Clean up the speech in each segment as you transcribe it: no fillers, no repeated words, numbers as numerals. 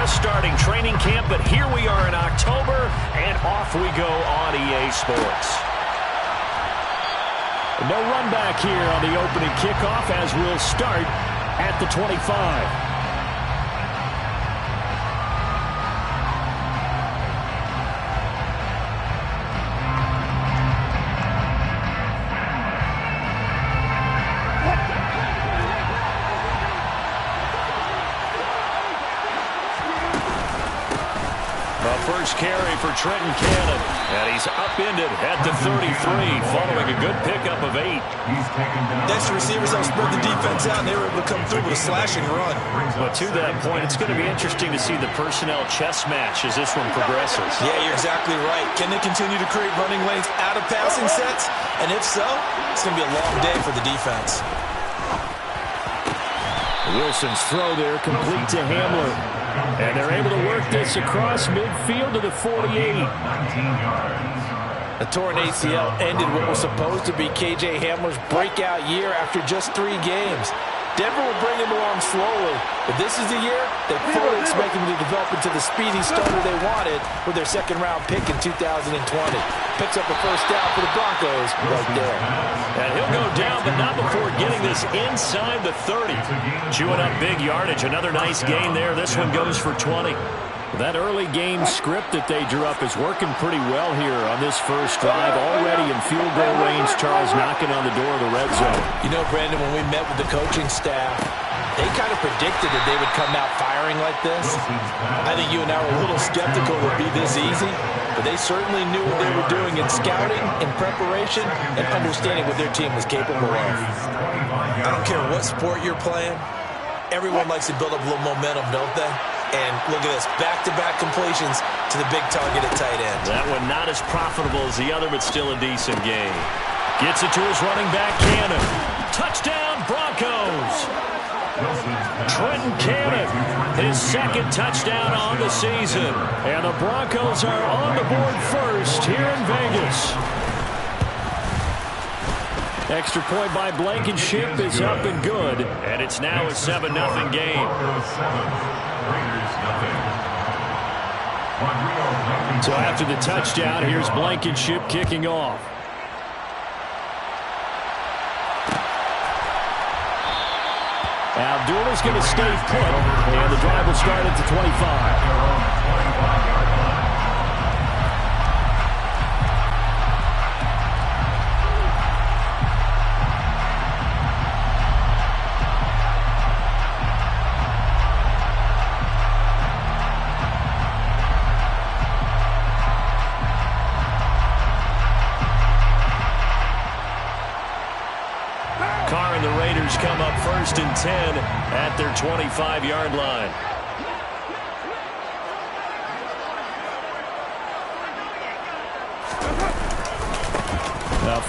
just starting training camp, but here we are in October, and off we go on EA Sports. No run back here on the opening kickoff as we'll start at the 25. First carry for Trenton Cannon, and he's upended at the 33, following a good pickup of 8. Next receivers help spread the defense out, and they were able to come through with a slashing run. But to that point, it's going to be interesting to see the personnel chess match as this one progresses. Yeah, you're exactly right. Can they continue to create running lanes out of passing sets? And if so, it's going to be a long day for the defense. Wilson's throw there complete to Hamler. And they're able to work this across midfield to the 48. A torn ACL ended what was supposed to be KJ Hamler's breakout year after just 3 games. Denver will bring him along slowly, but this is the year they fully expect him to develop into the speedy starter they wanted with their second-round pick in 2020. Picks up a first down for the Broncos right there. And he'll go down, but not before getting this inside the 30. Chewing up big yardage. Another nice gain there. This one goes for 20. That early game script that they drew up is working pretty well here on this first drive. Already in field goal range, Charles knocking on the door of the red zone. You know, Brandon, when we met with the coaching staff, they kind of predicted that they would come out firing like this. I think you and I were a little skeptical it would be this easy, but they certainly knew what they were doing in scouting, in preparation, and understanding what their team was capable of. I don't care what sport you're playing. Everyone likes to build up a little momentum, don't they? And look at this, back-to-back completions to the big target at tight end. That one not as profitable as the other, but still a decent game. Gets it to his running back, Cannon. Touchdown, Broncos! Trenton Cannon, his second touchdown on the season. And the Broncos are on the board first here in Vegas. Extra point by Blankenship is up and good. And it's now a 7-0 game. So after the touchdown, here's Blankenship kicking off. Abdullah's going to stay put, and the drive will start at the 25. Come up 1st and 10 at their 25-yard line.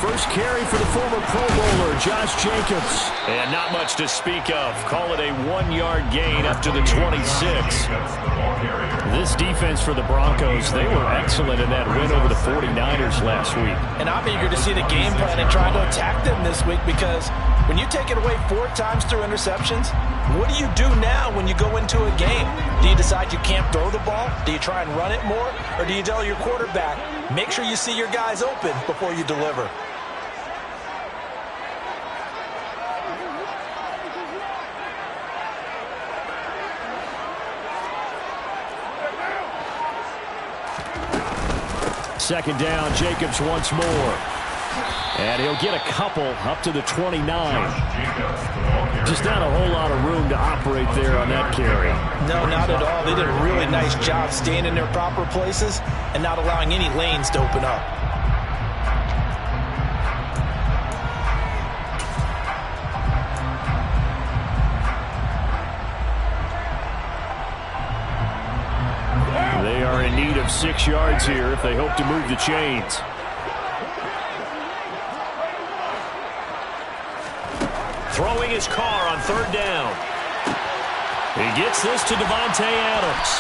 First carry for the former Pro Bowler, Josh Jacobs. And not much to speak of. Call it a 1-yard gain up to the 26. This defense for the Broncos, they were excellent in that win over the 49ers last week. And I'm eager to see the game plan and try to attack them this week, because when you take it away 4 times through interceptions, what do you do now when you go into a game? Do you decide you can't throw the ball? Do you try and run it more? Or do you tell your quarterback, make sure you see your guys open before you deliver? Second down, Jacobs once more. And he'll get a couple up to the 29. Just not a whole lot of room to operate there on that carry. No, not at all. They did a really nice job staying in their proper places and not allowing any lanes to open up. They are in need of 6 yards here if they hope to move the chains. Throwing his car on 3rd down. He gets this to Davante Adams.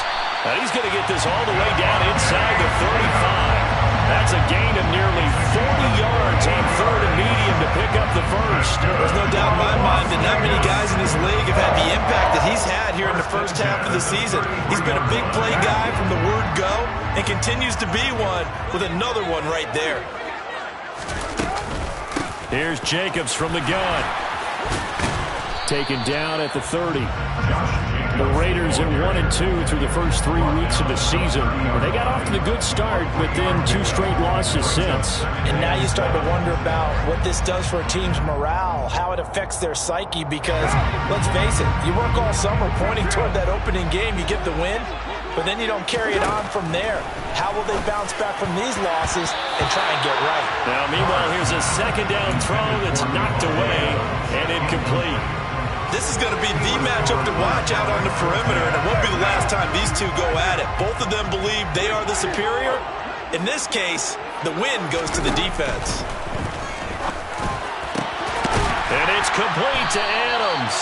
And he's going to get this all the way down inside the 35. That's a gain of nearly 40 yards on third and medium to pick up the first. There's no doubt in my mind that not many guys in this league have had the impact that he's had here in the first half of the season. He's been a big play guy from the word go and continues to be one with another one right there. Here's Jacobs from the gun. Taken down at the 30. The Raiders at 1-2 through the first 3 weeks of the season. They got off to the good start, but then 2 straight losses since. And now you start to wonder about what this does for a team's morale, how it affects their psyche, because, let's face it, you work all summer pointing toward that opening game, you get the win, but then you don't carry it on from there. How will they bounce back from these losses and try and get right? Now, meanwhile, here's a second down throw that's knocked away and incomplete. This is going to be the matchup to watch out on the perimeter, and it won't be the last time these two go at it. Both of them believe they are the superior. In this case, the win goes to the defense. And it's complete to Adams.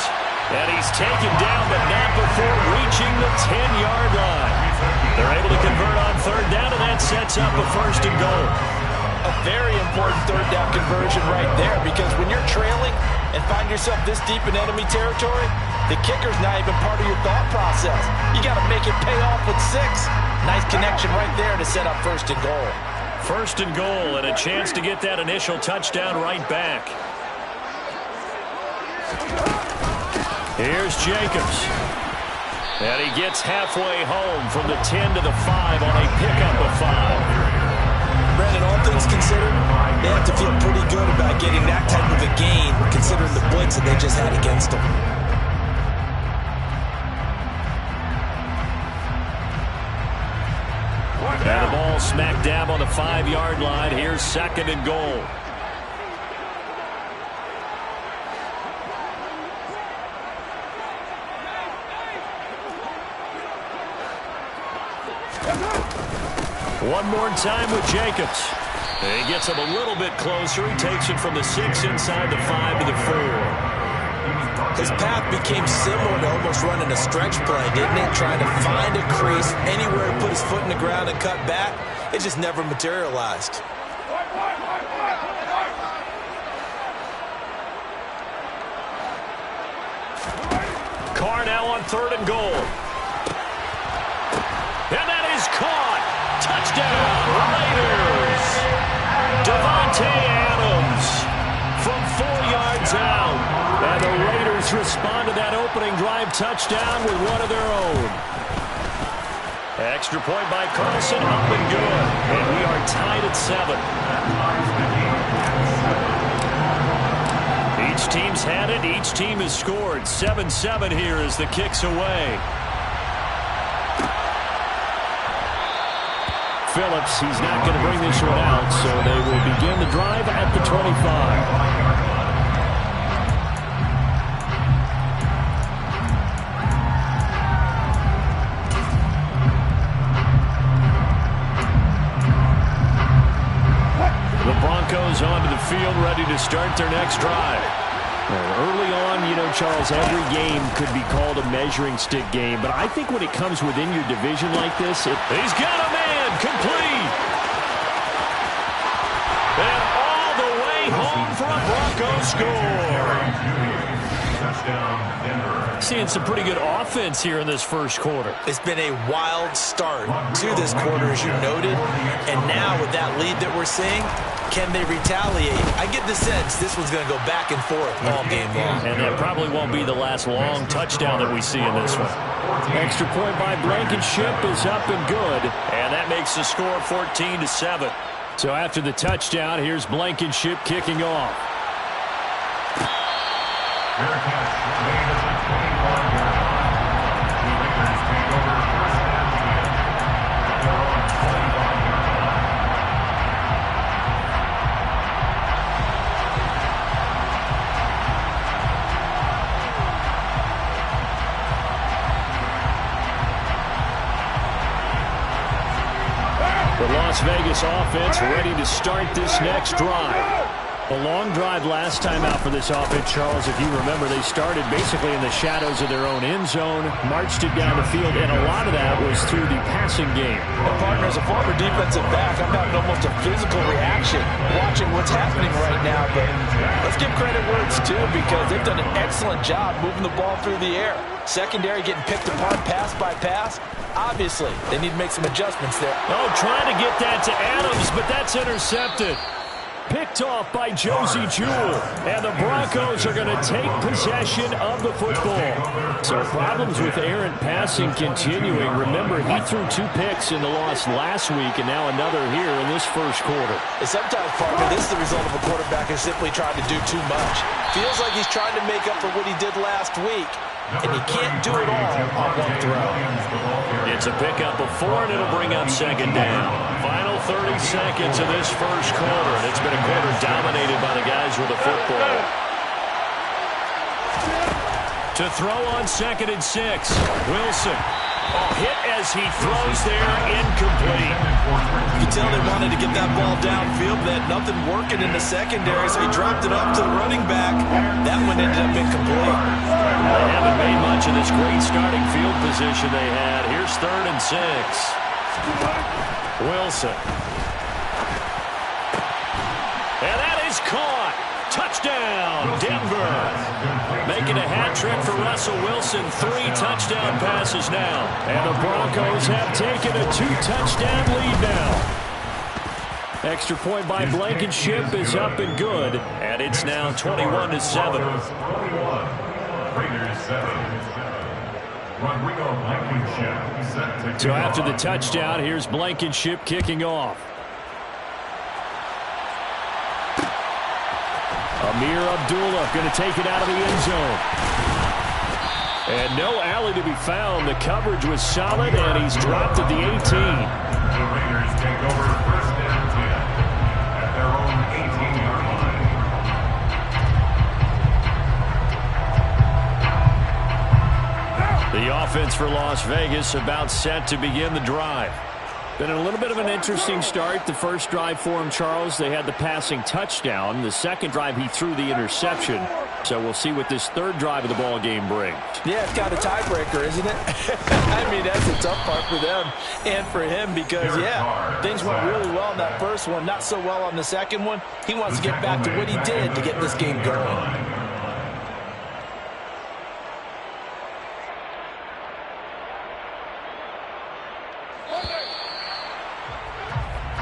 And he's taken down, but not before reaching the 10-yard line. They're able to convert on third down, and that sets up a first and goal. A very important third down conversion right there, because when you're trailing and find yourself this deep in enemy territory, the kicker's not even part of your thought process. You got to make it pay off with 6. Nice connection right there to set up first and goal. First and goal, and a chance to get that initial touchdown right back. Here's Jacobs. And he gets halfway home from the 10 to the 5 on a pickup of 5. Brandon, all things considered, they have to feel pretty good about getting that type of a gain, considering the blitz that they just had against them. And the ball smack dab on the 5-yard line. Here's second and goal. One more time with Jacobs. And he gets him a little bit closer. He takes it from the 6 inside the 5 to the 4. His path became similar to almost running a stretch play, didn't it? Trying to find a crease, anywhere to put his foot in the ground and cut back. It just never materialized. Carr now on third and goal. And that is caught. Touchdown, Raiders. Davante Adams from 4 yards out. And the Raiders respond to that opening drive touchdown with one of their own. Extra point by Carlson, up and good. And we are tied at 7. Each team's had it. Each team has scored. 7-7 here as the kick's away. Phillips, he's not going to bring this one out, so they will begin the drive at the 25. The Broncos onto the field, ready to start their next drive. Early on, you know, Charles, every game could be called a measuring stick game, but I think when it comes within your division like this, he's got a man complete. And all the way home for a Broncos score. Seeing some pretty good offense here in this first quarter. It's been a wild start to this quarter, as you noted. And now with that lead that we're seeing, can they retaliate? I get the sense this one's going to go back and forth all game long. And that probably won't be the last long touchdown that we see in this one. Extra point by Blankenship is up and good. And that makes the score 14-7. So after the touchdown, here's Blankenship kicking off. The Las Vegas offense ready to start this next drive. A long drive last time out for this offense, Charles. If you remember, they started basically in the shadows of their own end zone, marched it down the field, and a lot of that was through the passing game. Well, partner, as a former defensive back, I'm having almost a physical reaction watching what's happening right now. But let's give credit where it's due, because they've done an excellent job moving the ball through the air. Secondary getting picked apart pass by pass. Obviously, they need to make some adjustments there. Oh, trying to get that to Adams, but that's intercepted. Picked off by Josey Jewell, and the Broncos are going to take possession of the football. So problems with errant passing continuing. Remember, he threw 2 picks in the loss last week, and now another here in this first quarter. And sometimes, partner, this is the result of a quarterback who's simply trying to do too much. Feels like he's trying to make up for what he did last week, and he can't do it all on one throw. It's a pickup of 4, and it'll bring up second down. Final 30 seconds of this first quarter, and it's been a quarter dominated by the guys with the football. To throw on 2nd and 6, Wilson. Oh, hit as he throws there, incomplete. You can tell they wanted to get that ball downfield, but they had nothing working in the secondary, so he dropped it off to the running back. That one ended up incomplete. They haven't made much of this great starting field position they had. Here's 3rd and 6. Wilson. And that is caught. Touchdown, Denver. Making a hat trick for Russell Wilson. 3 touchdown passes now. And the Broncos have taken a 2-touchdown lead now. Extra point by Blankenship is up and good. And it's now 21-7. So after the touchdown, here's Blankenship kicking off. Amir Abdullah going to take it out of the end zone. And no alley to be found. The coverage was solid, and he's dropped at the 18. The Raiders take over 1st and 10 at their own 18-yard line. The offense for Las Vegas about set to begin the drive. Been a little bit of an interesting start. The first drive for him, Charles, they had the passing touchdown. The second drive, he threw the interception. So we'll see what this third drive of the ball game brings. Yeah, it's kind of a tiebreaker, isn't it? I mean, that's a tough part for them and for him because, yeah, things went really well in that first one, not so well on the second one. He wants to get back to what he did to get this game going.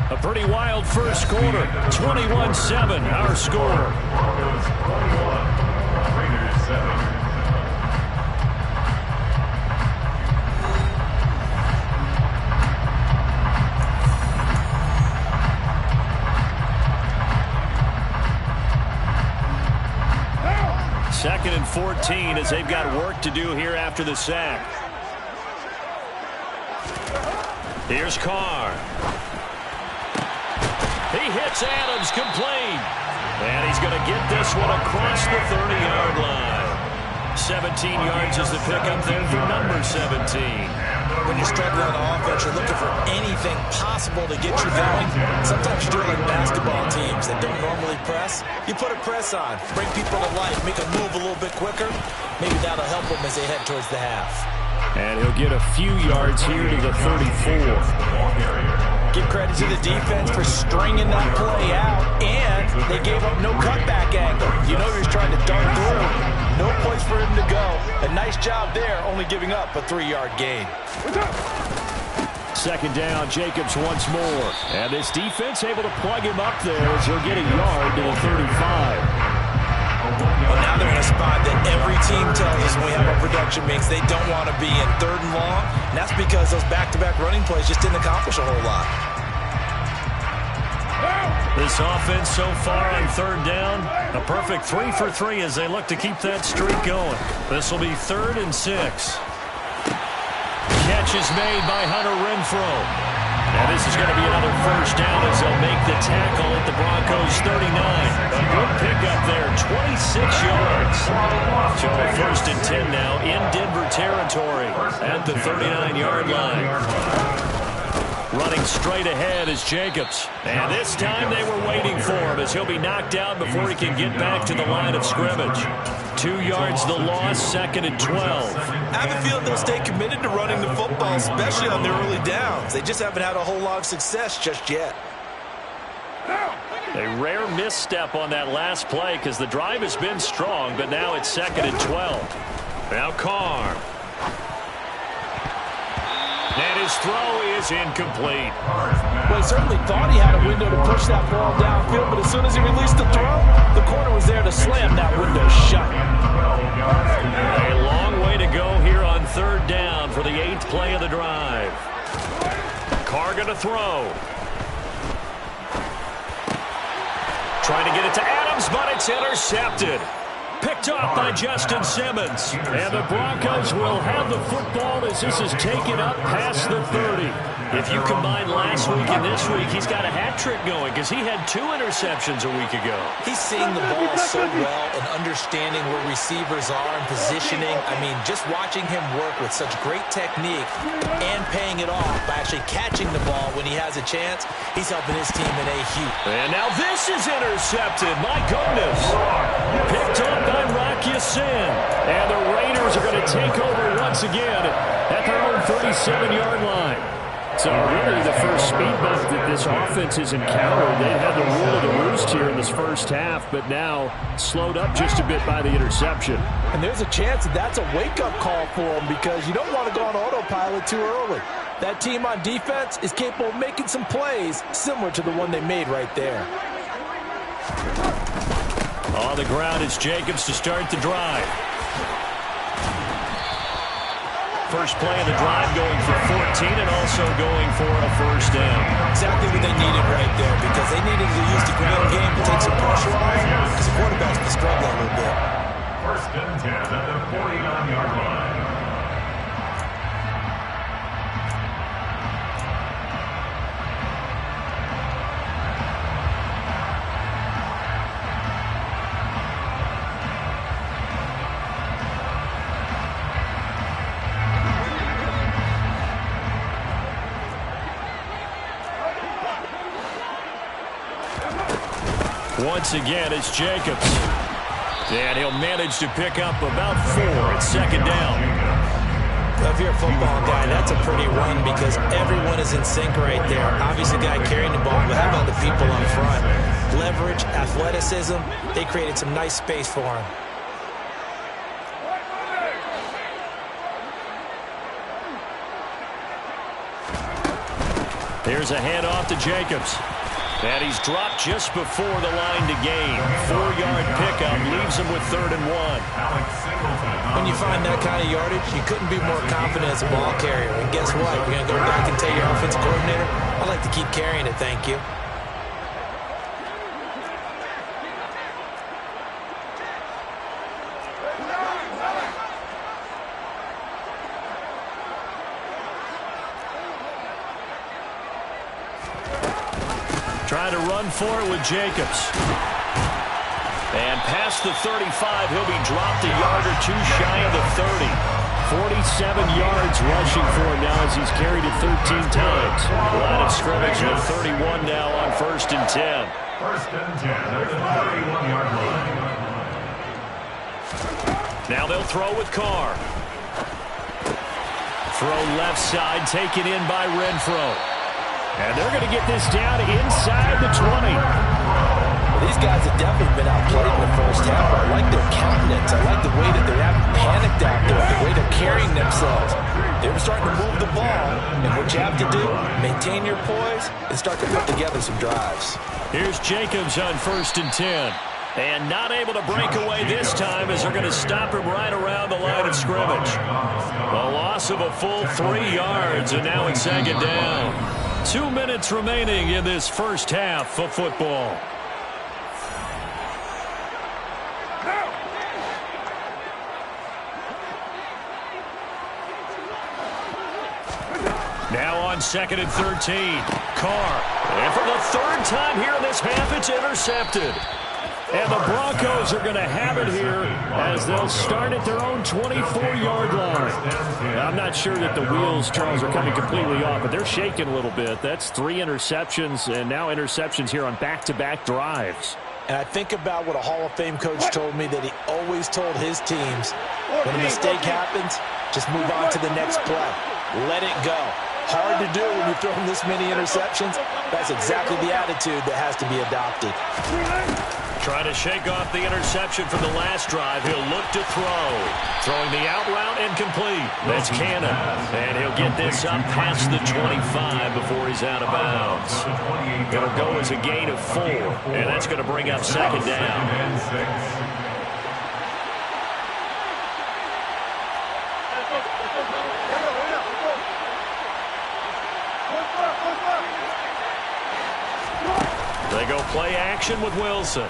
A pretty wild first quarter. 21-7, our score. Broncos 21, Raiders 7. Second and 14 as they've got work to do here after the sack. Here's Carr. He hits Adams, complete. And he's going to get this one across the 30-yard line. 17 yards is the pickup there for number 17. When you're struggling on offense, you're looking for anything possible to get you going. Sometimes you do it like basketball teams that don't normally press. You put a press on, bring people to life, make them move a little bit quicker. Maybe that'll help them as they head towards the half. And he'll get a few yards here to the 34. Give credit to the defense for stringing that play out, and they gave up no cutback angle. You know he was trying to dart through. No place for him to go. A nice job there, only giving up a 3-yard gain. Second down, Jacobs once more. And this defense able to plug him up there as he'll get a yard to the 35. Well, now they're in a spot that every team tells us when we have our production meetings they don't want to be in 3rd and long, and that's because those back-to-back running plays just didn't accomplish a whole lot. This offense so far on 3rd down, a perfect 3 for 3 as they look to keep that streak going. This will be 3rd and 6. Catch is made by Hunter Renfrow. And this is going to be another first down as they'll make the tackle at the Broncos 39. A good pickup there, 26 yards. So 1st and 10 now in Denver territory at the 39-yard line. Running straight ahead is Jacobs. And this time they were waiting for him as he'll be knocked down before he can get back to the line of scrimmage. 2 yards the loss, 2nd and 12. I have a feeling they'll stay committed to running the football, especially on their early downs. They just haven't had a whole lot of success just yet. A rare misstep on that last play because the drive has been strong, but now it's 2nd and 12. Now Carr. And his throw is incomplete. Well, he certainly thought he had a window to push that ball downfield, but as soon as he released the throw, the corner was there to slam that window shut. A long way to go here on 3rd down for the 8th play of the drive. Carr going to throw. Trying to get it to Adams, but it's intercepted. Picked off by Justin Simmons. And the Broncos will have the football as this is taken up past the 30. If you combine last week and this week, he's got a hat trick going because he had 2 interceptions a week ago. He's seeing the ball so well and understanding where receivers are and positioning. I mean, just watching him work with such great technique and paying it off by actually catching the ball when he has a chance, he's helping his team in a heap. And now this is intercepted. My goodness. Picked up by Rocky Sin. And the Raiders are going to take over once again at their own 37-yard line. So really the first speed bump that this offense has encountered. They had the rule of the roost here in this first half, but now slowed up just a bit by the interception. And there's a chance that that's a wake-up call for them because you don't want to go on autopilot too early. That team on defense is capable of making some plays similar to the one they made right there. On the ground, it's Jacobs to start the drive. First play of the drive going for 14 and also going for a first down. Exactly what they needed right there because they needed to use the ground game to take some pressure off because the quarterback's been struggling a little bit. 1st and 10 at the 49-yard line. Once again, it's Jacobs. And he'll manage to pick up about 4 at 2nd down. Well, if you're a football guy, that's a pretty run because everyone is in sync right there. Obviously, the guy carrying the ball, but how about the people up front? Leverage, athleticism, they created some nice space for him. Here's a handoff to Jacobs. And he's dropped just before the line to gain. 4-yard pickup leaves him with 3rd and 1. When you find that kind of yardage, you couldn't be more confident as a ball carrier. And guess what? You're going to go back and tell your offensive coordinator, I'd like to keep carrying it, thank you. Trying to run for it with Jacobs. And past the 35, he'll be dropped a yard or 2 shy of the 30. 47 yards rushing for him now as he's carried it 13 times. Line of scrimmage at 31 now on 1st and 10. 1st and 10 at the 31-yard line. Now they'll throw with Carr. Throw left side, taken in by Renfro. And they're going to get this down inside the 20. Well, these guys have definitely been outplayed in the first half. I like their countenance. I like the way that they haven't panicked out there, the way they're carrying themselves. They were starting to move the ball, and what you have to do, maintain your poise and start to put together some drives. Here's Jacobs on 1st and 10. And not able to break away this time as they're going to stop him right around the line of scrimmage. A loss of a full 3 yards, and now it's 2nd down. 2 minutes remaining in this first half of football. Now on 2nd and 13. Carr. And for the 3rd time here in this half, it's intercepted. And the Broncos are going to have it here as they'll start at their own 24-yard line. I'm not sure that the wheels, Charles, are coming completely off, but they're shaking a little bit. That's 3 interceptions, and now interceptions here on back-to-back drives. And I think about what a Hall of Fame coach told me that he always told his teams, when a mistake happens, just move on to the next play. Let it go. Hard to do when you're throwing this many interceptions. That's exactly the attitude that has to be adopted. Trying to shake off the interception from the last drive. He'll look to throw. Throwing the out route incomplete. That's Cannon. And he'll get this up past the 25 before he's out of bounds. It'll go as a gain of 4. And that's going to bring up second down. They go play action with Wilson.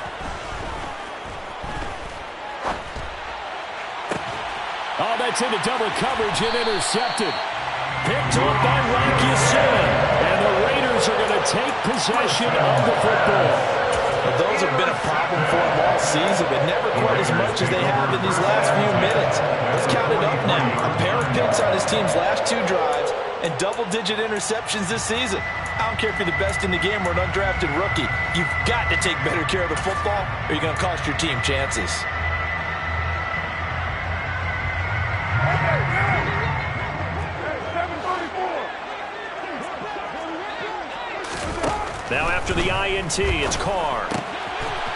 Oh, that's into double coverage and intercepted. Picked up by Rocky Sin. And the Raiders are going to take possession of the football. Well, those have been a problem for them all season, but never quite as much as they have in these last few minutes. Let's count it up now. A pair of picks on his team's last 2 drives and double-digit interceptions this season. I don't care if you're the best in the game or an undrafted rookie. You've got to take better care of the football or you're going to cost your team chances. Now after the INT, it's Carr.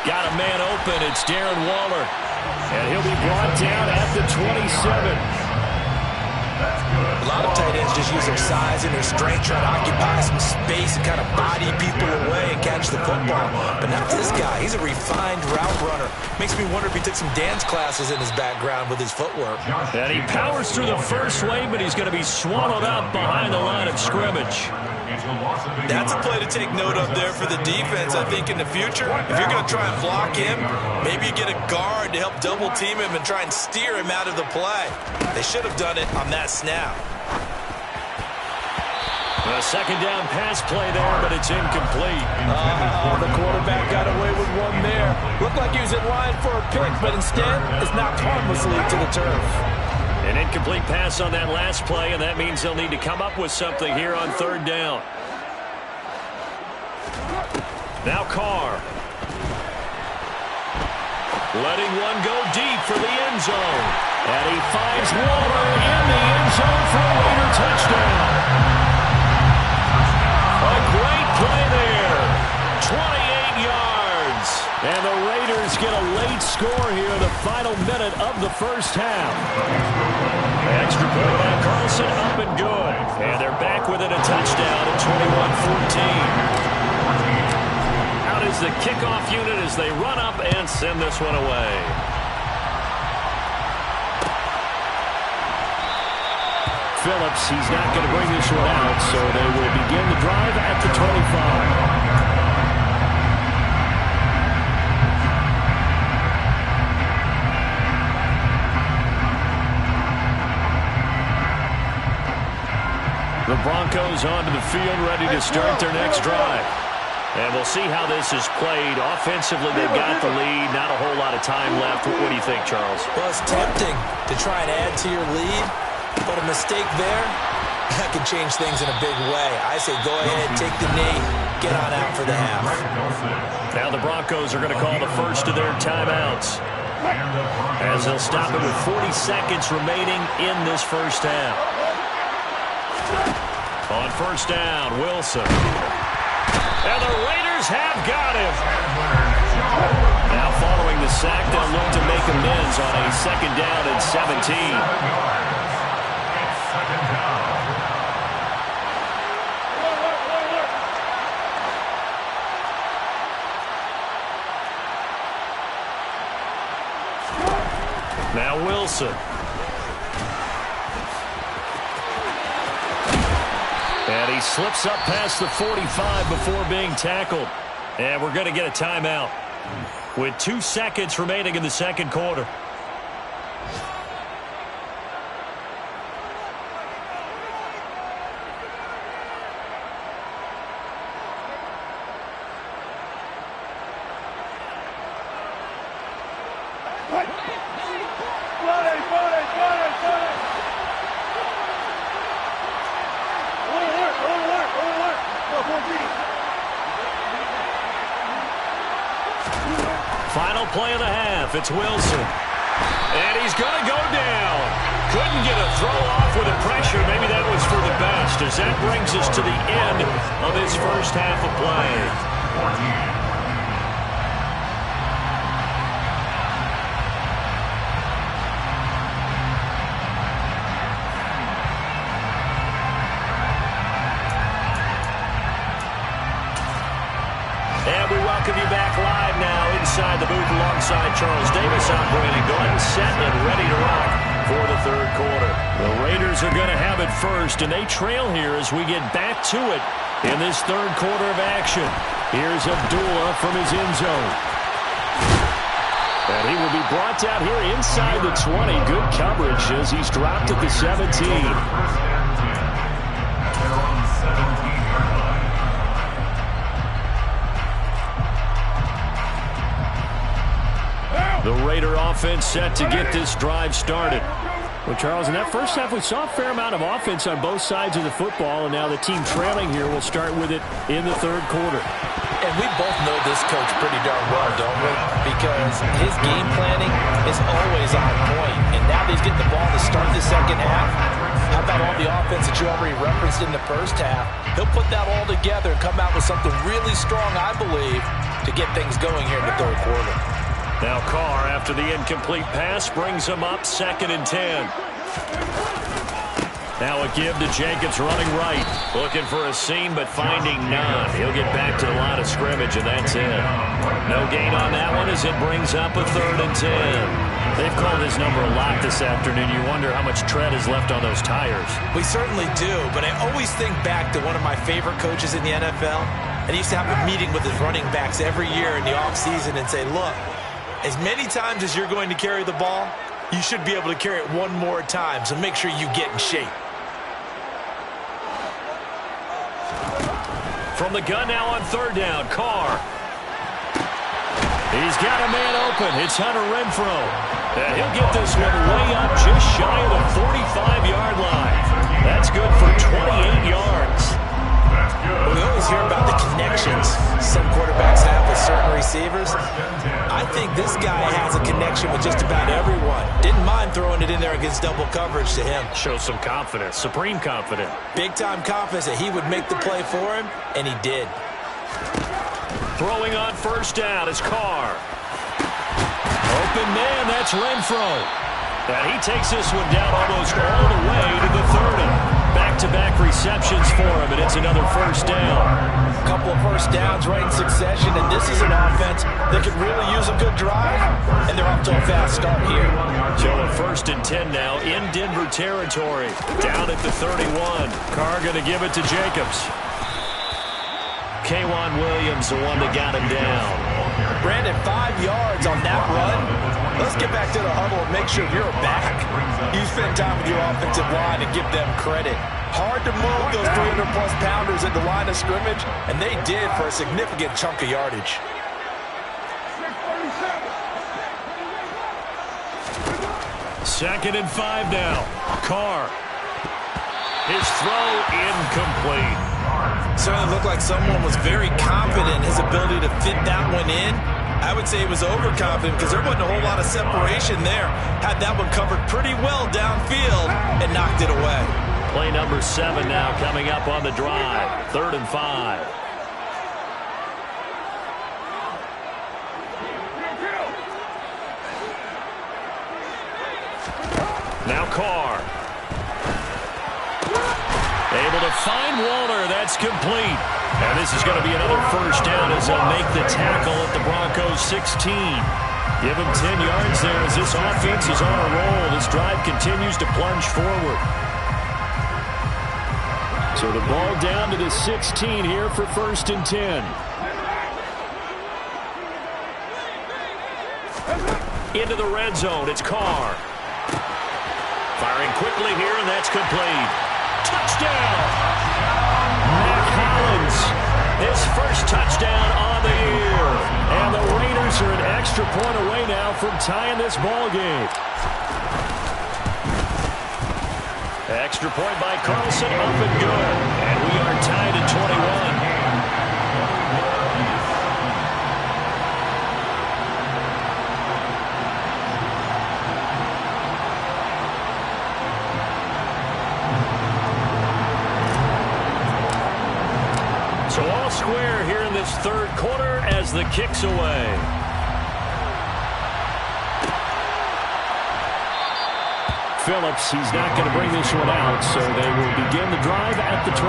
Got a man open. It's Darren Waller. And he'll be brought down at the 27. A lot of tight ends just use their size and their strength, try to occupy some space and kind of body people away and catch the football. But not this guy. He's a refined route runner. Makes me wonder if he took some dance classes in his background with his footwork. And he powers through the first lane, but he's going to be swallowed up behind the line of scrimmage. That's a play to take note of there for the defense, I think, in the future. If you're going to try and block him, maybe you get a guard to help double-team him and try and steer him out of the play. They should have done it on that snap. A second down pass play there, but it's incomplete. The quarterback got away with one there. Looked like he was in line for a pick, but instead it's knocked harmlessly to the turf. An incomplete pass on that last play, and that means they'll need to come up with something here on third down. Now Carr. Letting one go deep for the end zone. And he finds Waller in the end zone for a Raider touchdown. A great play there. 28 yards. And the Raiders get a late score here in the final minute of the first half. Extra point by Carlson, up and good. And they're back within a touchdown at 21-14. Out is the kickoff unit as they run up and send this one away. Phillips, he's not going to bring this one out, so they will begin the drive at the 25. The Broncos onto the field, ready to start their next drive. And we'll see how this is played. Offensively, they've got the lead. Not a whole lot of time left. What do you think, Charles? Well, it's tempting to try and add to your lead, but a mistake there, that can change things in a big way. I say go ahead, take the knee, get on out for the half. Now the Broncos are going to call the first of their timeouts, as they'll stop it with 40 seconds remaining in this first half. On first down, Wilson. And the Raiders have got him. Now following the sack, they'll look to make amends on a second down and 17. Now Wilson. And he slips up past the 45 before being tackled. And we're going to get a timeout with 2 seconds remaining in the second quarter. Final play of the half. It's Wilson. And he's going to go down. Couldn't get a throw off with the pressure. Maybe that was for the best, as that brings us to the end of his first half of play. And we welcome you back live now inside the booth alongside Charles Davis. I'm Brandon Glenn, set and ready to rock for the third quarter. The Raiders are going to have it first, and they trail here as we get back to it in this third quarter of action. Here's Abdullah from his end zone. And he will be brought down here inside the 20. Good coverage as he's dropped at the 17. The Raider offense set to get this drive started. Well, Charles, in that first half, we saw a fair amount of offense on both sides of the football, and now the team trailing here will start with it in the third quarter. And we both know this coach pretty darn well, don't we? Because his game planning is always on point. And now that he's getting the ball to start the second half, how about all the offense that you already referenced in the first half? He'll put that all together and come out with something really strong, I believe, to get things going here in the third quarter. Now Carr, after the incomplete pass, brings him up 2nd and 10. Now a give to Jacobs running right. Looking for a seam, but finding none. He'll get back to the line of scrimmage, and that's it. No gain on that one as it brings up a 3rd and 10. They've called his number a lot this afternoon. You wonder how much tread is left on those tires. We certainly do, but I always think back to one of my favorite coaches in the NFL. And he used to have a meeting with his running backs every year in the offseason and say, look, as many times as you're going to carry the ball, you should be able to carry it one more time, so make sure you get in shape. From the gun now on 3rd down, Carr. He's got a man open. It's Hunter Renfrow. And he'll get this one way up just shy of the 45-yard line. That's good for 28 yards. Well, we always hear about the connections some quarterbacks have with certain receivers. I think this guy has a connection with just about everyone. Didn't mind throwing it in there against double coverage to him. Shows some confidence, supreme confidence. Big-time confidence that he would make the play for him, and he did. Throwing on 1st down is Carr. Open man, that's Renfrow. And he takes this one down almost all the way to the 30. Back-to-back receptions for him, and it's another 1st down. A couple of 1st downs right in succession, and this is an offense that could really use a good drive, and they're off to a fast start here. So a 1st and 10 now in Denver territory. Down at the 31. Carr going to give it to Jacobs. K'Wan Williams, the one that got him down. Brandon, 5 yards on that run. Let's get back to the huddle and make sure you're back. You spend time with your offensive line and give them credit. Hard to move those 300-plus pounders at the line of scrimmage, and they did for a significant chunk of yardage. Second and 5 now. Carr. His throw incomplete. Certainly looked like someone was very confident in his ability to fit that one in. I would say he was overconfident because there wasn't a whole lot of separation there. Had that one covered pretty well downfield and knocked it away. Play number 7 now coming up on the drive. 3rd and 5. Now Carr. Able to find Walter. That's complete. And this is going to be another 1st down as they'll make the tackle at the Broncos 16. Give him 10 yards there as this offense is on a roll. This drive continues to plunge forward. So the ball down to the 16 here for 1st and 10. Into the red zone. It's Carr. Firing quickly here, and that's complete. Touchdown! Matt Collins, his first touchdown on the year. And the Raiders are an extra point away now from tying this ball game. Extra point by Carlson, up and good. And we are tied at 21. So all square here in this third quarter as the kick's away. Phillips, he's not going to bring this one out, so they will begin the drive at the 25.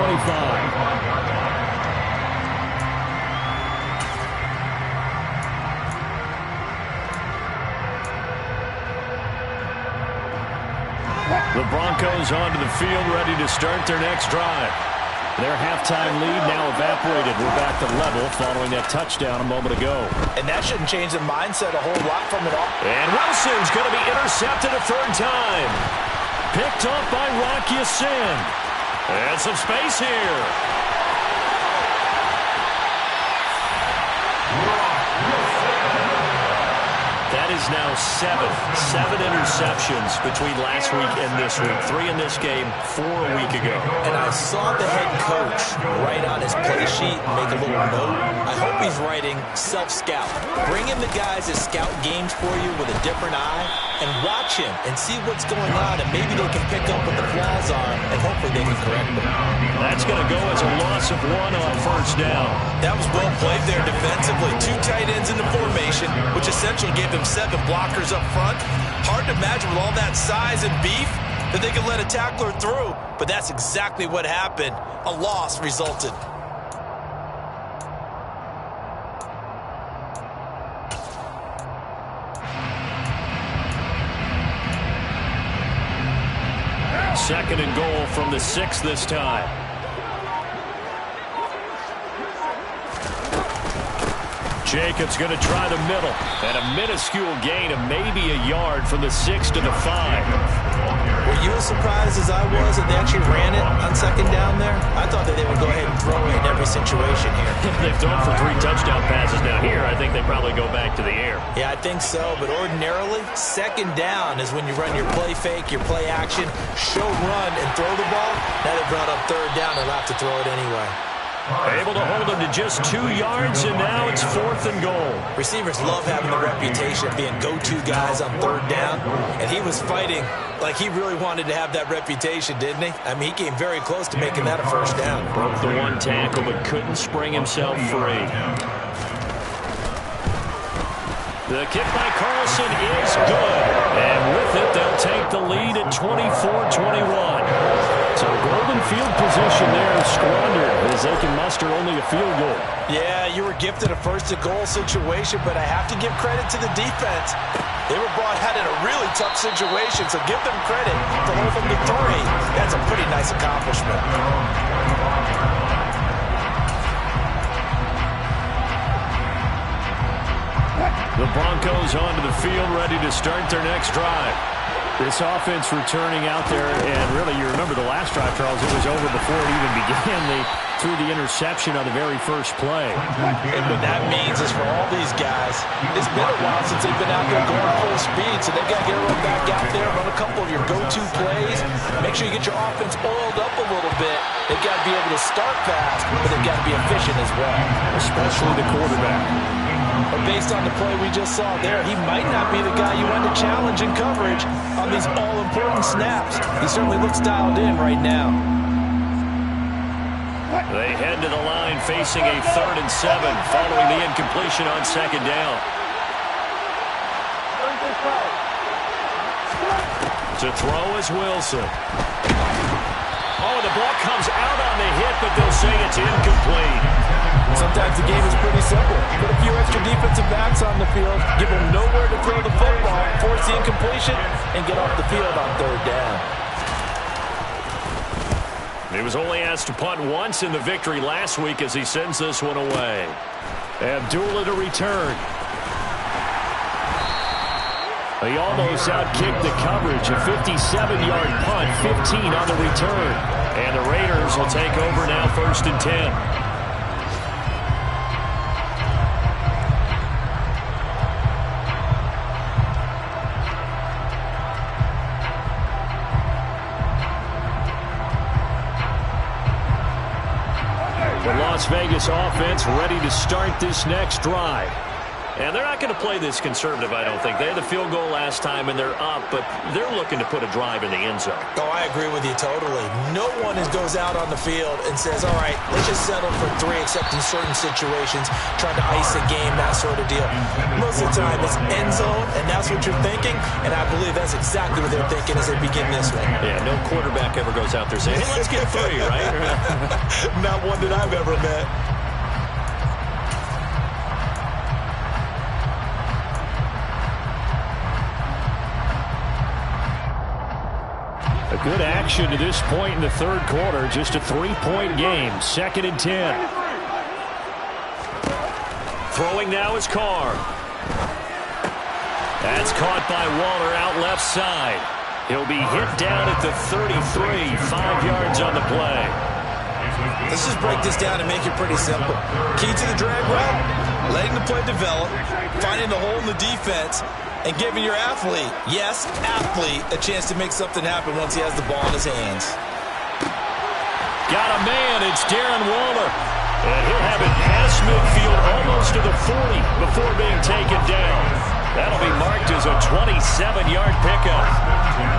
The Broncos onto the field, ready to start their next drive. Their halftime lead now evaporated. We're back to level following that touchdown a moment ago. And that shouldn't change the mindset a whole lot from it all. And Wilson's going to be intercepted a third time. Picked up by Rock Ya-Sin. And some space here. That is now seven interceptions between last week and this week. 3 in this game, 4 a week ago. And I saw the head coach write on his play sheet and make a little note. I hope he's writing self-scout. Bring in the guys that scout games for you with a different eye and watch him and see what's going on, and maybe they can pick up what the flaws are, and hopefully they can correct them. That's going to go as a loss of 1 on first down. That was well played there defensively. 2 tight ends in the formation, which essentially gave them 7 blockers up front. Hard to imagine with all that size and beef that they could let a tackler through, but that's exactly what happened. A loss resulted. Second and goal from the 6 this time. Jacobs going to try the middle. And a minuscule gain of maybe a yard from the 6 to the 5. Were you as surprised as I was that they actually ran it on second down there? I thought that they would go ahead and throw it in every situation here. They've done for 3 touchdown passes now. Here, I think they probably go back to the air. Yeah, I think so. But ordinarily, second down is when you run your play fake, your play action, show run, and throw the ball. Now they brought up third down and have to throw it anyway. Able to hold them to just 2 yards, and now it's 4th and goal. Receivers love having the reputation of being go-to guys on third down, and he was fighting like he really wanted to have that reputation, didn't he? I mean, he came very close to making that a first down. Broke the 1 tackle, but couldn't spring himself free. The kick by Carlson is good, and with it, they'll take the lead at 24-21. So golden field position there squandered as they can muster only a field goal. Yeah, you were gifted a first-and-goal situation, but I have to give credit to the defense. They were brought out in a really tough situation, so give them credit to hold them to 3. That's a pretty nice accomplishment. The Broncos onto the field, ready to start their next drive. This offense returning out there, and really, you remember the last drive, Charles, it was over before it even began. They threw the interception on the very first play. And what that means is for all these guys, it's been a while since they've been out there going full speed, so they've got to get right back out there, run a couple of your go-to plays, make sure you get your offense oiled up a little bit. They've got to be able to start fast, but they've got to be efficient as well. Especially the quarterback. But based on the play we just saw there, he might not be the guy you want to challenge in coverage on these all-important snaps. He certainly looks dialed in right now. They head to the line facing a 3rd and 7 following the incompletion on second down. To throw is Wilson. Oh, the ball comes out on the hit, but they'll say it's incomplete. Sometimes the game is pretty simple. Put a few extra defensive backs on the field, give them nowhere to throw the football, force the incompletion, and get off the field on third down. He was only asked to punt once in the victory last week as he sends this one away. Abdullah to return. He almost outkicked the coverage. A 57-yard punt, 15 on the return. And the Raiders will take over now 1st and 10. The Las Vegas offense ready to start this next drive. And they're not going to play this conservative, I don't think. They had the field goal last time, and they're up, but they're looking to put a drive in the end zone. Oh, I agree with you totally. No one goes out on the field and says, all right, let's just settle for 3, except in certain situations, trying to ice a game, that sort of deal. Most of the time, it's end zone, and that's what you're thinking, and I believe that's exactly what they're thinking as they begin this one. Yeah, no quarterback ever goes out there saying, hey, let's get 3, right? Not one that I've ever met. A good action to this point in the third quarter. Just a 3-point game. 2nd and 10. Throwing now is Carr. That's caught by Waller out left side. He'll be hit down at the 33. 5 yards on the play. Let's just break this down and make it pretty simple. Key to the drag route, letting the play develop, finding the hole in the defense, and giving your athlete, yes, athlete, a chance to make something happen once he has the ball in his hands. Got a man. It's Darren Waller. And he'll have it past midfield almost to the 40 before being taken down. That'll be marked as a 27-yard pickup.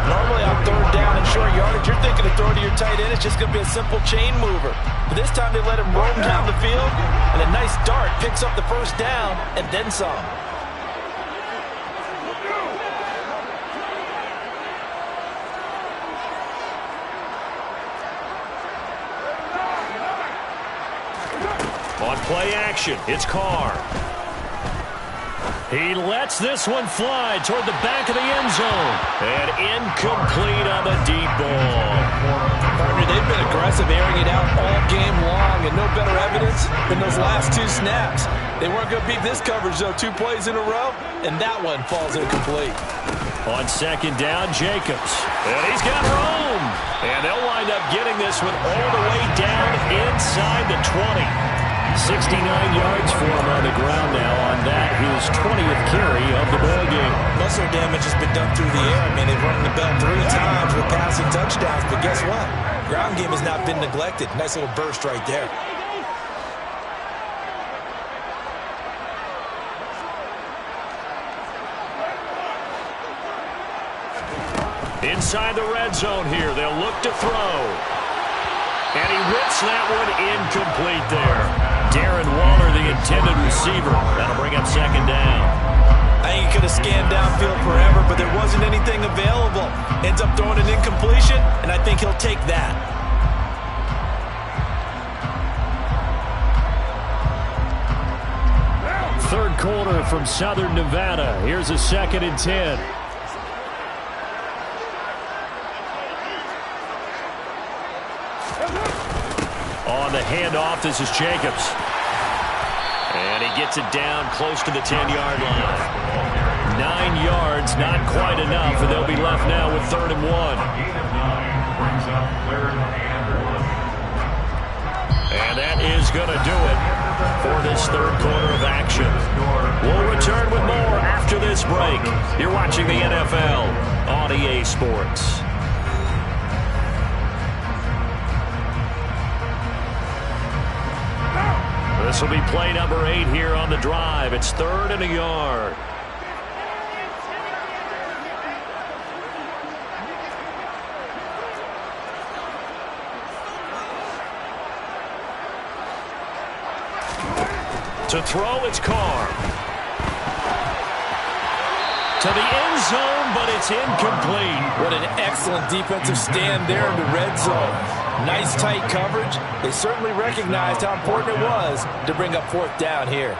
Normally on 3rd down and short yardage, you're thinking of throwing to your tight end. It's just going to be a simple chain mover. But this time they let him roam down the field, and a nice dart picks up the first down and then some. On play action, it's Carr. He lets this one fly toward the back of the end zone. And incomplete on the deep ball. Partner, they've been aggressive, airing it out all game long, and no better evidence than those last 2 snaps. They weren't going to beat this coverage, though, 2 plays in a row, and that one falls incomplete. On 2nd down, Jacobs. And he's got room. And they'll wind up getting this one all the way down inside the 20. 69 yards for him on the ground now on that, his 20th carry of the ball game. Muscle damage has been done through the air. I mean, they've rung the bell 3 times with passing touchdowns, but guess what? Ground game has not been neglected. Nice little burst right there. Inside the red zone here, they'll look to throw. And he rips that one incomplete there. Darren Waller, the intended receiver. That'll bring up 2nd down. I think he could have scanned downfield forever, but there wasn't anything available. Ends up throwing an incompletion, and I think he'll take that. Third quarter from Southern Nevada. Here's a 2nd and 10. On the handoff, this is Jacobs. And he gets it down close to the 10-yard line. 9 yards, not quite enough, and they'll be left now with 3rd and 1. And that is going to do it for this third quarter of action. We'll return with more after this break. You're watching the NFL on EA Sports. This will be play number 8 here on the drive. It's 3rd and a yard. To throw, it's Carr. To the end zone, but it's incomplete. What an excellent defensive stand there in the red zone. Nice tight coverage. They certainly recognized how important it was to bring up 4th down here.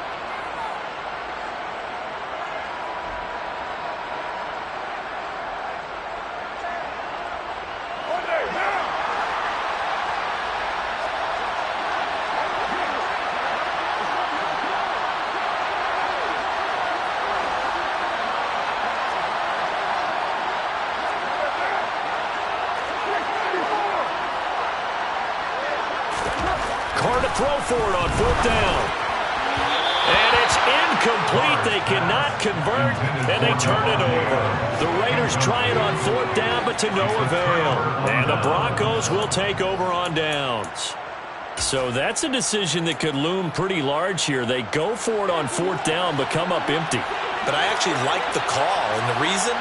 Carr to throw for it on 4th down. And it's incomplete. They cannot convert, and they turn it over. The Raiders try it on 4th down, but to no avail. And the Broncos will take over on downs. So that's a decision that could loom pretty large here. They go for it on 4th down, but come up empty. But I actually like the call, and the reason?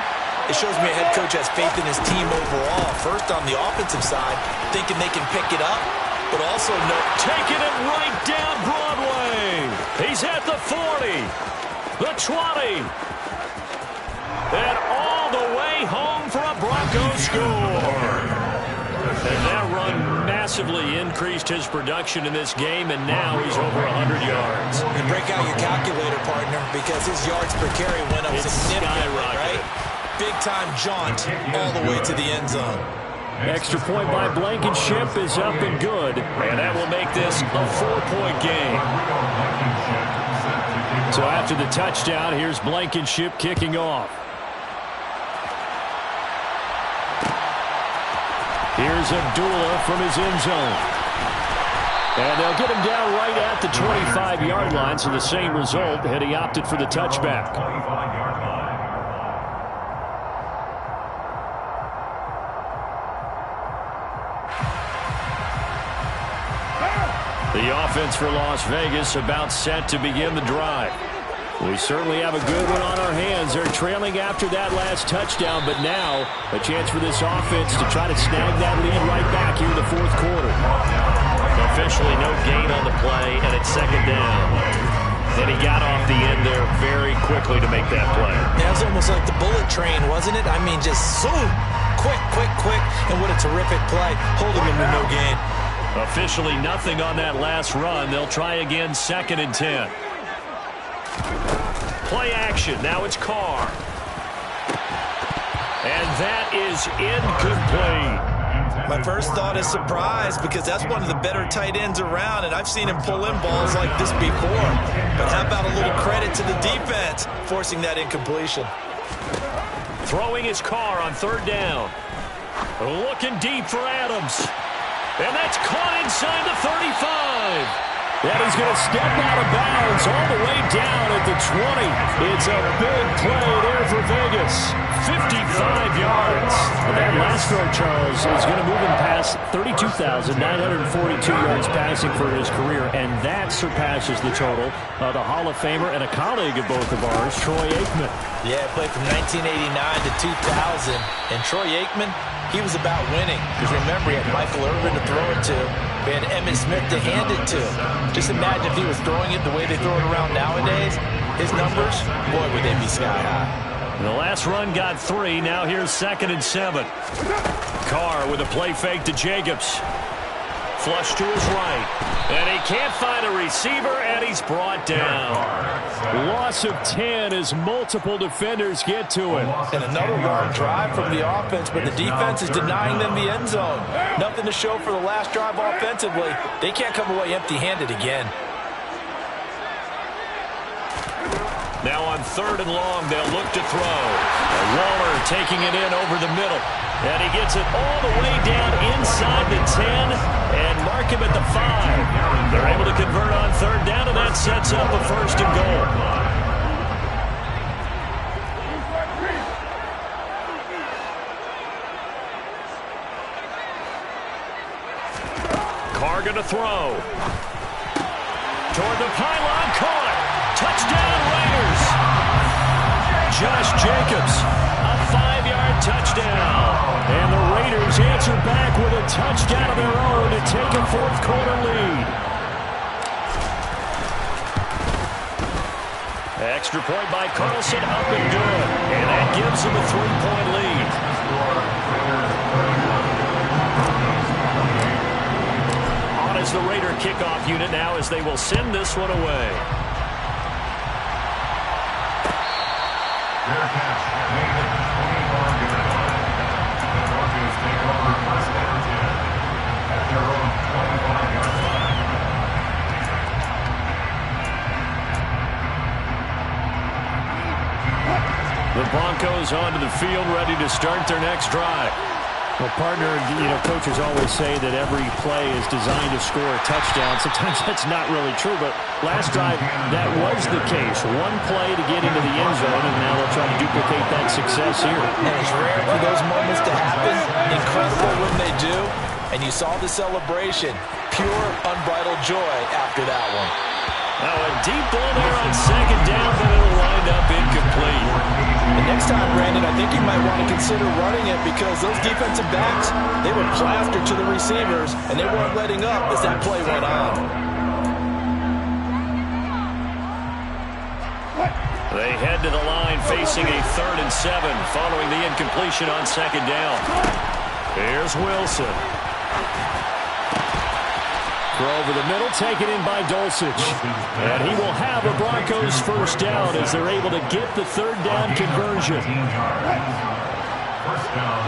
It shows me a head coach has faith in his team overall. First, on the offensive side, thinking they can pick it up, but also taking it right down Broadway. He's at the 40, the 20, and all the way home for a Broncos score. And that run massively increased his production in this game, and now he's over 100 yards. And break out your calculator, partner, because his yards per carry went up significantly, right? Big-time jaunt all the way to the end zone. Extra point by Blankenship is up and good, and that will make this a 4-point game. So after the touchdown, here's Blankenship kicking off. Here's Abdullah from his end zone. And they'll get him down right at the 25-yard line, so the same result had he opted for the touchback. The offense for Las Vegas about set to begin the drive. We certainly have a good one on our hands. They're trailing after that last touchdown, but now a chance for this offense to try to snag that lead right back here in the 4th quarter. Officially no gain on the play, and it's 2nd down. And he got off the end there very quickly to make that play. Yeah, it was almost like the bullet train, wasn't it? I mean, just zoom, quick, and what a terrific play, holding him to no gain. Officially nothing on that last run. They'll try again, 2nd and 10. Play action. Now it's Carr. And that is incomplete. My first thought is surprise, because that's one of the better tight ends around, and I've seen him pull in balls like this before. But how about a little credit to the defense forcing that incompletion? Throwing his Carr on 3rd down. Looking deep for Adams. And that's caught inside the 35. And he's going to step out of bounds all the way down at the 20. It's a big play there for Vegas. 55 yards. And that last throw, Charles, is going to move him past 32,942 yards passing for his career, and that surpasses the total of the Hall of Famer and a colleague of both of ours, Troy Aikman. Yeah, played from 1989 to 2000, and Troy Aikman, he was about winning. Because remember, he had Michael Irvin to throw it to, and Emmitt Smith to hand it to. Just imagine if he was throwing it the way they throw it around nowadays. His numbers, boy, would they be sky high. The last run got 3. Now here's 2nd and 7. Carr with a play fake to Jacobs. Flush to his right. And he can't find a receiver, and he's brought down. Loss of 10 as multiple defenders get to him. And another long drive from the offense, but the defense is denying them the end zone. Nothing to show for the last drive offensively. They can't come away empty-handed again. Now on 3rd and long, they'll look to throw. Waller taking it in over the middle. And he gets it all the way down inside the 10 and mark him at the 5. They're able to convert on 3rd down, and that sets up a 1st and goal. Carr going to throw. Toward the pylon, caught it. Touchdown, Raiders. Josh Jacobs, a 5-yard touchdown. And the Raiders answer back with a touchdown of their own to take a 4th quarter lead. Extra point by Carlson, up and good. And that gives them a 3-point lead. On is the Raider kickoff unit now as they will send this one away. The Broncos onto the field, ready to start their next drive. Well, partner, coaches always say that every play is designed to score a touchdown. Sometimes that's not really true, but last drive, that was the case. One play to get into the end zone, and now they'll try to duplicate that success here. And it's rare for those moments to happen. Incredible when they do. And you saw the celebration. pure, unbridled joy after that one. Now a deep ball there on second down, but it'll wind up incomplete. And next time, Brandon, I think you might want to consider running it because those defensive backs, they were plastered to the receivers, and they weren't letting up as that play went on. They head to the line facing a 3rd and 7 following the incompletion on second down. Here's Wilson. Throw over the middle, taken in by Dulcich. And he will have a Broncos first down as they're able to get the 3rd down conversion. First down,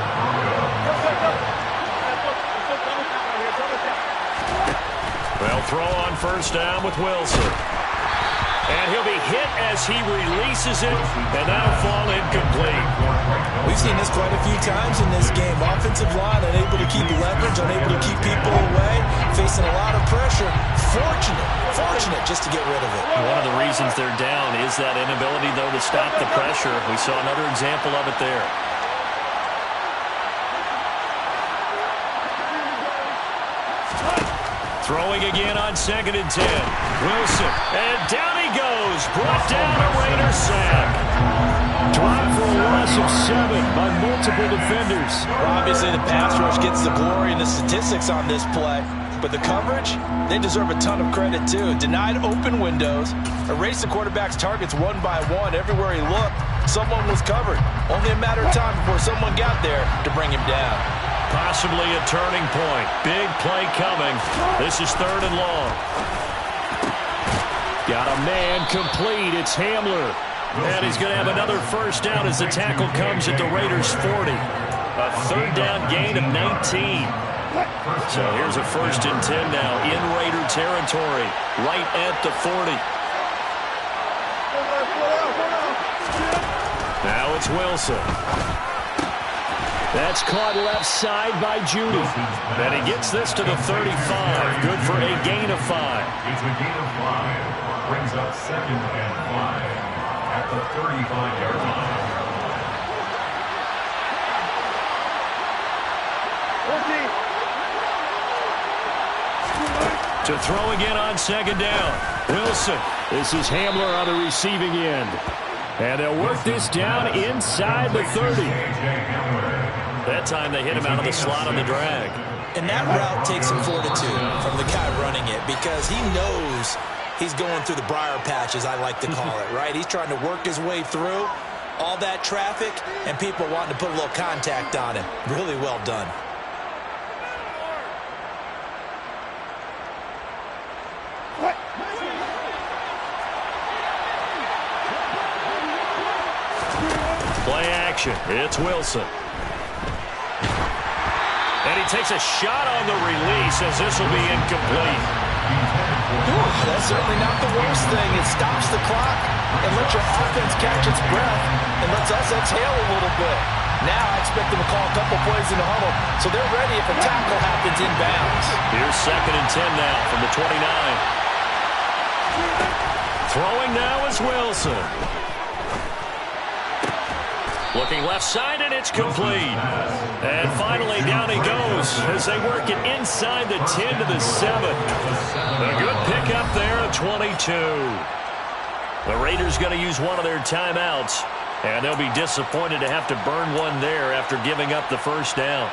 They'll throw on first down with Wilson. And he'll be hit as he releases it, and that'll fall incomplete. We've seen this quite a few times in this game. Offensive line unable to keep leverage, unable to keep people away, facing a lot of pressure. Fortunate just to get rid of it. One of the reasons they're down is that inability, though, to stop the pressure. We saw another example of it there. Throwing again on 2nd and 10. Wilson, and down he goes. Brought down a Raider sack. Dropped for a loss of 7 by multiple defenders. Obviously, the pass rush gets the glory and the statistics on this play. But the coverage, they deserve a ton of credit, too. Denied open windows, erased the quarterback's targets one by one. Everywhere he looked, someone was covered. Only a matter of time before someone got there to bring him down. Possibly a turning point. Big play coming. This is 3rd and long. Got a man complete. It's Hamler. And he's going to have another first down as the tackle comes at the Raiders' 40. A 3rd down gain of 19. So here's a 1st and 10 now in Raider territory, right at the 40. Now it's Wilson. That's caught left side by Judy. And he gets this to the 35. Good for a gain of 5. It's a gain of 5. Brings up 2nd and 5 at the 35-yard line. To throw again on 2nd down. Wilson. This is Hamler on the receiving end. And they'll work this down inside the 30. That time they hit him out of the slot on the drag. And that route takes some fortitude from the guy running it because he knows he's going through the briar patch, as I like to call it, right? He's trying to work his way through all that traffic and people wanting to put a little contact on him. Really well done. Play action. It's Wilson. And he takes a shot on the release as this will be incomplete. That's certainly not the worst thing. It stops the clock and lets your offense catch its breath and lets us exhale a little bit. Now I expect them to call a couple plays in the huddle so they're ready if a tackle happens inbounds. Here's 2nd and 10 now from the 29. Throwing now is Wilson. Looking left side, and it's complete. And finally, down he goes as they work it inside the 10 to the 7. A good pickup there at 22. The Raiders going to use one of their timeouts, and they'll be disappointed to have to burn one there after giving up the first down.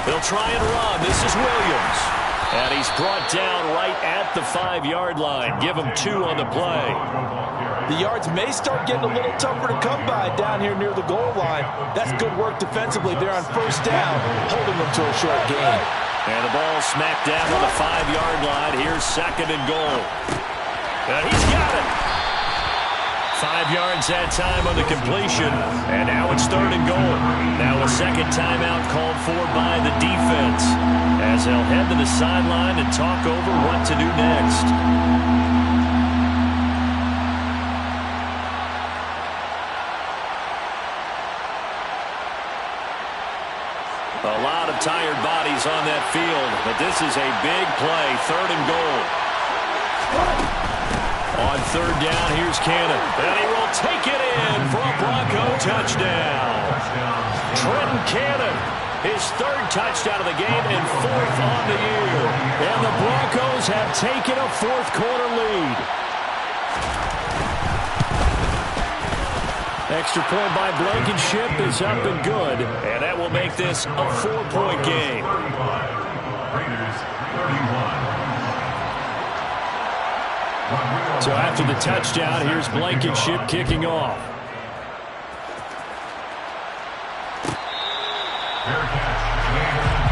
They'll try and run. This is Williams. And he's brought down right at the 5-yard line. Give him 2 on the play. The yards may start getting a little tougher to come by down here near the goal line. That's good work defensively there on first down, holding them to a short gain. And the ball smacked down on the 5-yard line. Here's 2nd and goal. And he's got it. 5 yards that time on the completion. And now it's 3rd and goal. Now a second timeout called for by the defense, as they'll head to the sideline and talk over what to do next. A lot of tired bodies on that field, but this is a big play. 3rd and goal. On third down, here's Cannon. And he will take it in for a Bronco touchdown. Trenton Cannon, his third touchdown of the game and fourth on the year. And the Broncos have taken a fourth-quarter lead. Extra point by Blankenship is up and good. And that will make this a 4-point game. Raiders 31. So after the touchdown, here's Blankenship kicking off. Fair catch.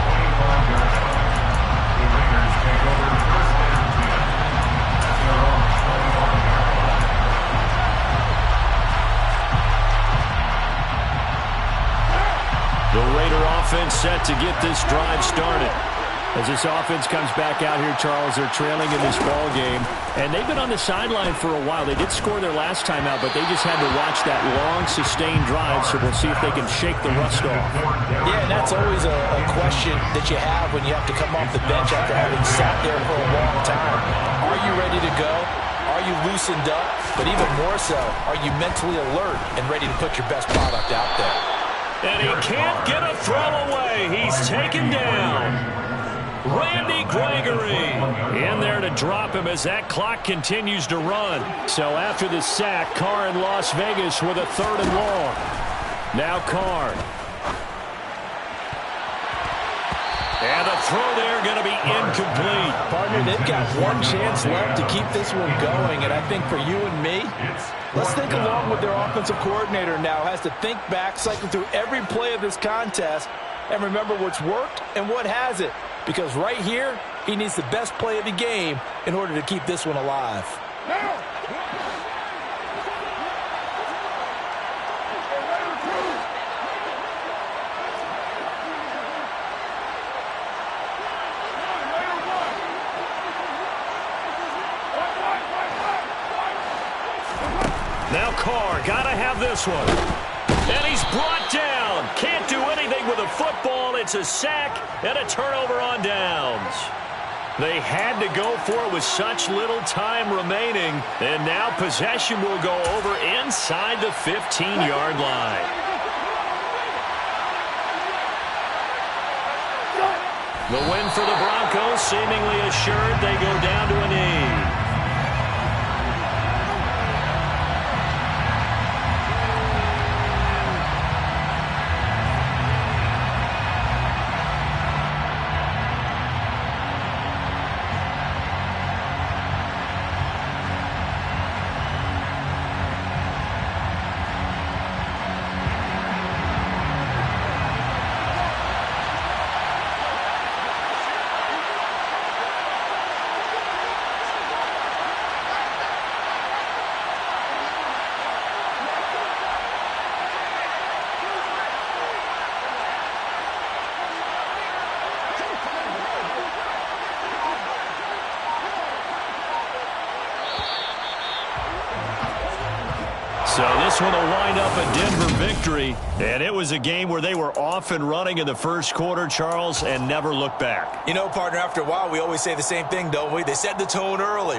25 yards out. The Raiders take over first and 10 at their own 25-yard line. The Raider offense set to get this drive started. As this offense comes back out here, Charles, they're trailing in this ball game, and they've been on the sideline for a while. They did score their last time out, but they just had to watch that long, sustained drive, so we'll see if they can shake the rust off. Yeah, and that's always a question that you have when you have to come off the bench after having sat there for a long time. Are you ready to go? Are you loosened up? But even more so, are you mentally alert and ready to put your best product out there? And he can't get a throw away. He's taken down. Randy Gregory in there to drop him as that clock continues to run. So after the sack, Carr in Las Vegas with a 3rd and long. Now Carr. And the throw there going to be incomplete. Partner, they've got one chance left to keep this one going, and I think for you and me, let's think along with their offensive coordinator now. Has to think back, cycle through every play of this contest, and remember what's worked and what hasn't. Because right here, he needs the best play of the game in order to keep this one alive. Now Carr, gotta have this one. And he's brought down. Can't do anything with a football. It's a sack and a turnover on downs. They had to go for it with such little time remaining. And now possession will go over inside the 15-yard line. The win for the Broncos seemingly assured. They go down to a knee. So this one will wind up a Denver victory. And it was a game where they were off and running in the first quarter, Charles, and never looked back. You know, partner, after a while, we always say the same thing, don't we? They set the tone early.